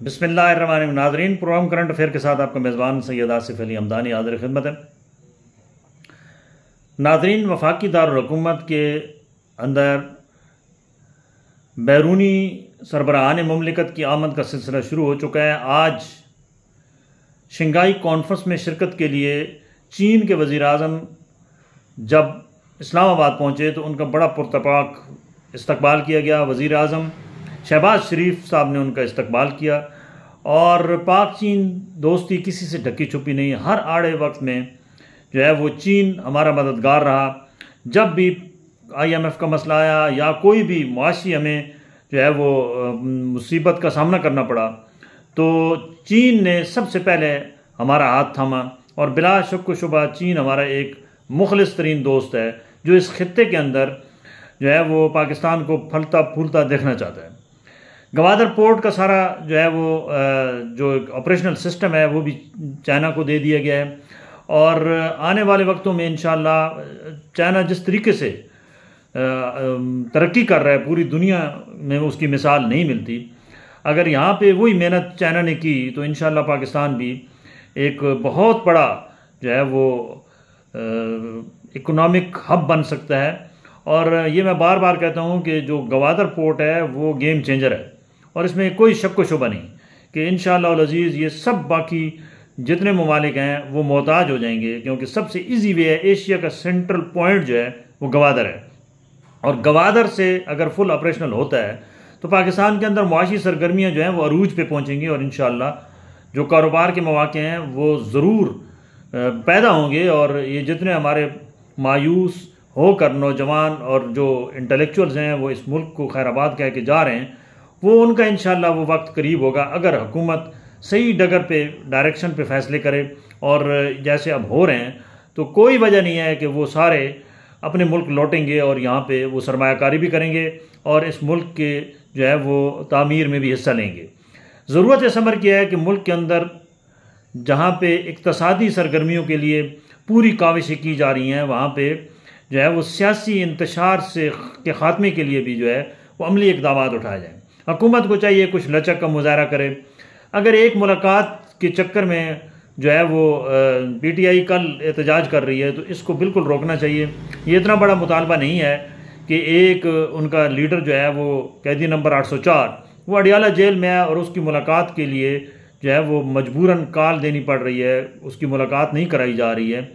बिस्मिल्लाहिर्रहमानिर्रहीम। नाज़रीन, programme current affair के साथ आपका मेज़बान सैयद आसिफ अली हमदानी हाज़िर खिदमत है। नाज़रीन, वफाकी दारुल हुकूमत के अंदर बैरूनी सरबराहान मुमलिकत की आमद का सिलसिला शुरू हो चुका है। आज शंघाई कॉन्फ्रेंस में शिरकत के लिए चीन के वज़ीर आज़म जब इस्लामाबाद पहुँचे तो उनका बड़ा पुरतपाक इस्तकबाल किया गया। वज़ीर आज़म शहबाज शरीफ साहब ने उनका इस्तकबाल किया और पाक चीन दोस्ती किसी से ढकी छुपी नहीं। हर आड़े वक्त में जो है वो चीन हमारा मददगार रहा। जब भी IMF का मसला आया या कोई भी मुआशी हमें जो है वो मुसीबत का सामना करना पड़ा तो चीन ने सबसे पहले हमारा हाथ थामा और बिला शक व शुबा चीन हमारा एक मुखलिस तरीन दोस्त है जो इस खित्ते के अंदर जो है वो पाकिस्तान को फलता फूलता देखना चाहता है। गवादर पोर्ट का सारा जो है वो जो ऑपरेशनल सिस्टम है वो भी चाइना को दे दिया गया है और आने वाले वक्तों में इंशाअल्लाह चाइना जिस तरीके से तरक्की कर रहा है पूरी दुनिया में उसकी मिसाल नहीं मिलती। अगर यहाँ पे वही मेहनत चाइना ने की तो इंशाअल्लाह पाकिस्तान भी एक बहुत बड़ा जो है वो इकोनॉमिक हब बन सकता है। और ये मैं बार बार कहता हूँ कि जो गवादर पोर्ट है वो गेम चेंजर है और इसमें कोई शक व शुबा नहीं कि इंशाअल्लाह अज़ीज़ ये सब बाकी जितने ममालिक हैं वो मोहताज हो जाएंगे, क्योंकि सबसे इजी वे है, एशिया का सेंट्रल पॉइंट जो है वो गवादर है और गवादर से अगर फुल ऑपरेशनल होता है तो पाकिस्तान के अंदर मुआशी सरगर्मियाँ जो हैं वो अरूज पे पहुँचेंगी और इंशाअल्लाह जो कारोबार के मौके हैं वो ज़रूर पैदा होंगे। और ये जितने हमारे मायूस होकर नौजवान और जो इंटेलेक्चुअल्स हैं वो इस मुल्क को खैराबाद कह के जा रहे हैं वो उनका इंशाअल्लाह वो वक्त करीब होगा अगर हुकूमत सही डगर पे डायरेक्शन पे फैसले करे। और जैसे अब हो रहे हैं तो कोई वजह नहीं है कि वो सारे अपने मुल्क लौटेंगे और यहाँ पे वो सरमायाकारी भी करेंगे और इस मुल्क के जो है वो तामीर में भी हिस्सा लेंगे। ज़रूरत इस अमर की है कि मुल्क के अंदर जहाँ पे इक़्तिसादी सरगर्मियों के लिए पूरी काविशें की जा रही हैं वहाँ पे जो है वो सियासी इंतशार से के ख़ात्मे के लिए भी जो है वो अमली इक़दाम उठाए जाएँ। हुकूमत को चाहिए कुछ लचक का मुजाहरा करे। अगर एक मुलाकात के चक्कर में जो है वो PTI कल एहतजाज कर रही है तो इसको बिल्कुल रोकना चाहिए। ये इतना बड़ा मुतालबा नहीं है कि एक उनका लीडर जो है वो कैदी नंबर 804 वो अडियाला जेल में है और उसकी मुलाकात के लिए जो है वो मजबूरन कॉल देनी पड़ रही है, उसकी मुलाकात नहीं कराई जा रही है।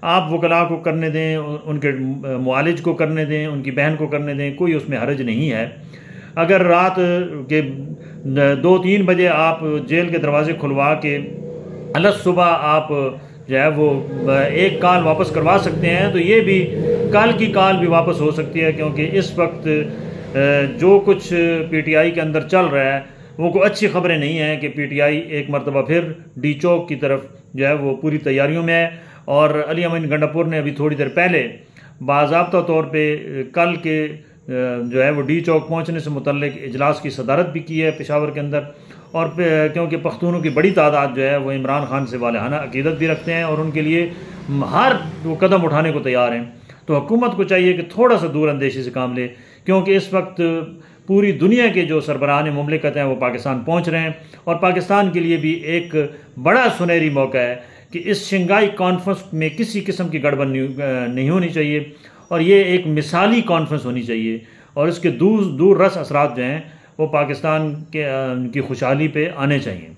आप वकला को करने दें, उनके मुआलिज को करने दें, उनकी बहन को करने दें, कोई उसमें हर्ज नहीं है। अगर रात के 2-3 बजे आप जेल के दरवाजे खुलवा के अलग सुबह आप जो है वो एक कॉल वापस करवा सकते हैं तो ये भी कल की कॉल भी वापस हो सकती है, क्योंकि इस वक्त जो कुछ PTI के अंदर चल रहा है वो कोई अच्छी खबरें नहीं हैं कि PTI एक मरतबा फिर डी चौक की तरफ जो है वो पूरी तैयारियों में है। और अली अमीन गंडापुर ने अभी थोड़ी देर पहले बाज़ाब्ता तौर पे कल के जो है वो डी चौक पहुँचने से मुतल्लिक इजलास की सदारत भी की है पेशावर के अंदर। और क्योंकि पख्तूनों की बड़ी तादाद जो है वो इमरान खान से वालहाना अकीदत भी रखते हैं और उनके लिए हर वो कदम उठाने को तैयार हैं, तो हुकूमत को चाहिए कि थोड़ा सा दूर अंदेशी से काम ले, क्योंकि इस वक्त पूरी दुनिया के जो सरबराहान मुमलिकत हैं वो पाकिस्तान पहुँच रहे हैं और पाकिस्तान के लिए भी एक बड़ा सुनहरी मौका है कि इस शंघाई कॉन्फ्रेंस में किसी किस्म की गड़बड़ नहीं होनी चाहिए और ये एक मिसाली कॉन्फ्रेंस होनी चाहिए और इसके दूर रस असरात जो हैं वो पाकिस्तान की खुशहाली पे आने चाहिए।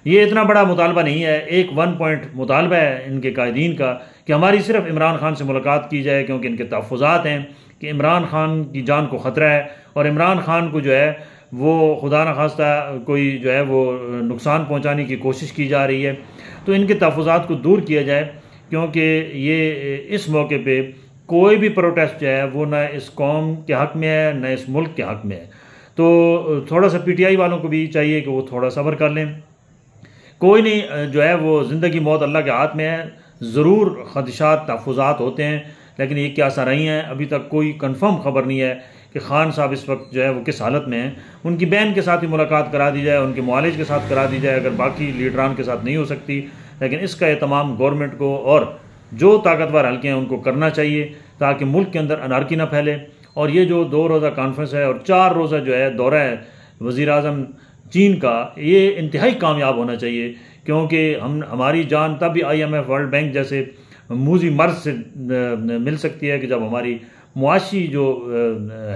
ये इतना बड़ा मुतालबा नहीं है, एक 1 पॉइंट मुतालबा है इनके कायदीन का कि हमारी सिर्फ इमरान खान से मुलाकात की जाए, क्योंकि इनके तहफ़्फ़ुज़ात हैं कि इमरान खान की जान को ख़तरा है और इमरान खान को जो है वो खुदा न खास्ता कोई जो है वो नुकसान पहुँचाने की कोशिश की जा रही है, तो इनके तहफ़्फ़ुज़ात को दूर किया जाए, क्योंकि ये इस मौके पे कोई भी प्रोटेस्ट जो है वो न इस कौम के हक़ में है न इस मुल्क के हक़ में है। तो थोड़ा सा PTI वालों को भी चाहिए कि वो थोड़ा सब्र कर लें। कोई नहीं, जो है वो ज़िंदगी मौत अल्लाह के हाथ में है। ज़रूर ख़दशात तहफ़्फ़ुज़ात होते हैं लेकिन ये क्या सा रही हैं, अभी तक कोई कंफर्म खबर नहीं है कि खान साहब इस वक्त जो है वो किस हालत में हैं। उनकी बहन के साथ ही मुलाकात करा दी जाए, उनके मुआलिज के साथ करा दी जाए, अगर बाकी लीडरान के साथ नहीं हो सकती, लेकिन इसका एहतमाम गवर्नमेंट को और जो ताकतवर हल्के हैं उनको करना चाहिए ताकि मुल्क के अंदर अनारकी ना फैले। और ये जो 2 रोज़ा कॉन्फ्रेंस है और 4 रोज़ा जो है दौरा है वज़ीर आज़म चीन का, ये इंतहाई कामयाब होना चाहिए, क्योंकि हमारी जान तब भी IMF, वर्ल्ड बैंक जैसे मूजी मर्ज से मिल सकती है कि जब हमारी मुआशी जो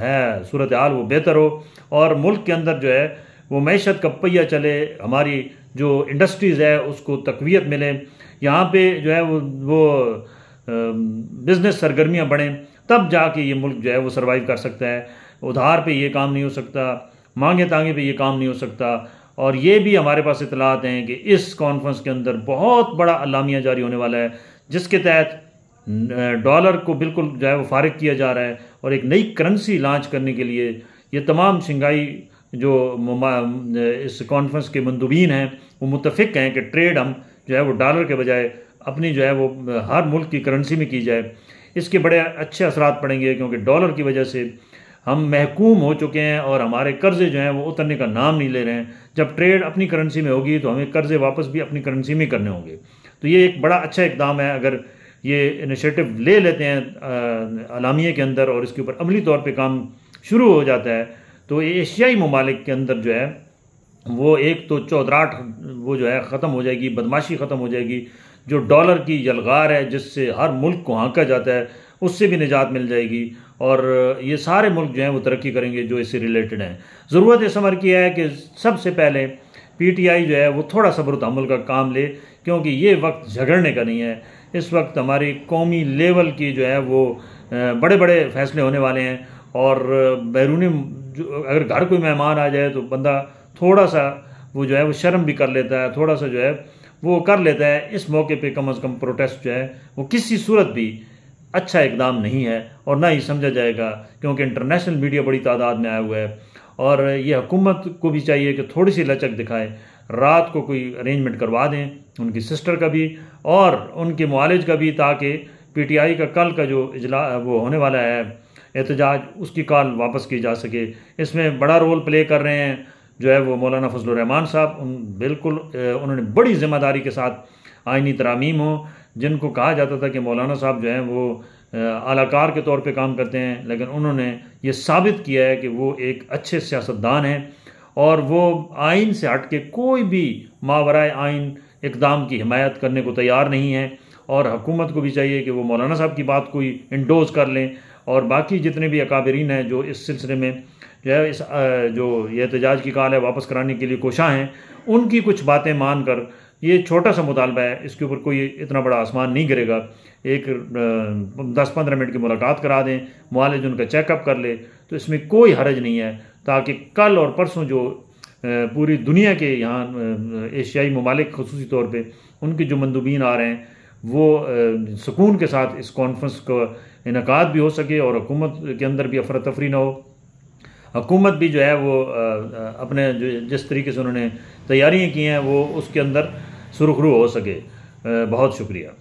है सूरत हाल वो बेहतर हो और मुल्क के अंदर जो है वो मैशत का पहिया चले, हमारी जो इंडस्ट्रीज़ है उसको तकवीत मिले, यहाँ पे जो है वो बिज़नेस सरगर्मियाँ बढ़ें, तब जाके ये मुल्क जो है वो सर्वाइव कर सकता है। उधार पे ये काम नहीं हो सकता, मांगे तांगे पे ये काम नहीं हो सकता। और ये भी हमारे पास इतलात हैं कि इस कॉन्फ्रेंस के अंदर बहुत बड़ा अलामिया जारी होने वाला है, जिसके तहत डॉलर को बिल्कुल जो है वो फारिग किया जा रहा है और एक नई करेंसी लॉन्च करने के लिए ये तमाम शंघाई जो इस कॉन्फ्रेंस के मंदूबीन हैं वो मुत्तफिक हैं कि ट्रेड हम जो है वो डॉलर के बजाय अपनी जो है वो हर मुल्क की करेंसी में की जाए। इसके बड़े अच्छे असरात पड़ेंगे, क्योंकि डॉलर की वजह से हम महकूम हो चुके हैं और हमारे कर्जे जो हैं वो उतरने का नाम नहीं ले रहे हैं। जब ट्रेड अपनी करेंसी में होगी तो हमें कर्जे वापस भी अपनी करेंसी में करने होंगे। तो ये एक बड़ा अच्छा इकदाम है। अगर ये इनिशिएटिव ले लेते हैं अलामिया के अंदर और इसके ऊपर अमली तौर पे काम शुरू हो जाता है, तो एशियाई ममालिक के अंदर जो है वो एक तो चौधराहट वो जो है ख़त्म हो जाएगी, बदमाशी ख़त्म हो जाएगी, जो डॉलर की यलगार है जिससे हर मुल्क को हाँका जाता है उससे भी निजात मिल जाएगी और ये सारे मुल्क जो हैं वो तरक्की करेंगे जो इससे रिलेटेड हैं। ज़रूरत इस अमर की है कि सबसे पहले PTI जो है वो थोड़ा सब्र तहम्मुल का काम ले, क्योंकि ये वक्त झगड़ने का नहीं है। इस वक्त हमारी कौमी लेवल की जो है वो बड़े बड़े फैसले होने वाले हैं और बैरूनी अगर घर कोई मेहमान आ जाए तो बंदा थोड़ा सा वो जो है वो शर्म भी कर लेता है, थोड़ा सा जो है वो कर लेता है। इस मौके पे कम अज़ कम प्रोटेस्ट जो है वो किसी सूरत भी अच्छा इकदाम नहीं है और ना ही समझा जाएगा, क्योंकि इंटरनेशनल मीडिया बड़ी तादाद में आया हुआ है और ये हुकूमत को भी चाहिए कि थोड़ी सी लचक दिखाए, रात को कोई अरेंजमेंट करवा दें उनकी सिस्टर का भी और उनके मुआलिज का भी, ताकि PTI का कल का जो इजला वो होने वाला है एहतजाज, उसकी कॉल वापस की जा सके। इसमें बड़ा रोल प्ले कर रहे हैं जो है वो मौलाना फजलुर रहमान साहब। बिल्कुल उन्होंने बड़ी जिम्मेदारी के साथ आइनी तरामीम हो, जिनको कहा जाता था कि मौलाना साहब जो हैं वो आलाकार के तौर पे काम करते हैं, लेकिन उन्होंने ये साबित किया है कि वो एक अच्छे सियासतदान हैं और वो आइन से हट के कोई भी मावराए आइन इकदाम की हिमायत करने को तैयार नहीं है। और हुकूमत को भी चाहिए कि वो मौलाना साहब की बात कोई इंडोज कर लें और बाकी जितने भी अकाबरीन हैं जो इस सिलसिले में जो है इस जो ये एहतजाज की कॉल है वापस कराने के लिए कोशा हैं, उनकी कुछ बातें मान कर, ये छोटा सा मुतालबा है, इसके ऊपर कोई इतना बड़ा आसमान नहीं गिरेगा, एक 10-15 मिनट की मुलाकात करा दें, मुआलिज उनका चेकअप कर ले, तो इसमें कोई हरज नहीं है, ताकि कल और परसों जो पूरी दुनिया के यहाँ एशियाई ममालिक ख़ुसूसी तौर पे उनके जो मंदूबीन आ रहे हैं वो सुकून के साथ इस कॉन्फ्रेंस का इनकाद भी हो सके और हुकूमत के अंदर भी अफरा तफरी ना हो। हुकूमत भी जो है वो अपने जो जिस तरीके से उन्होंने तैयारियां की हैं वो उसके अंदर सुरखरू हो सके। बहुत शुक्रिया।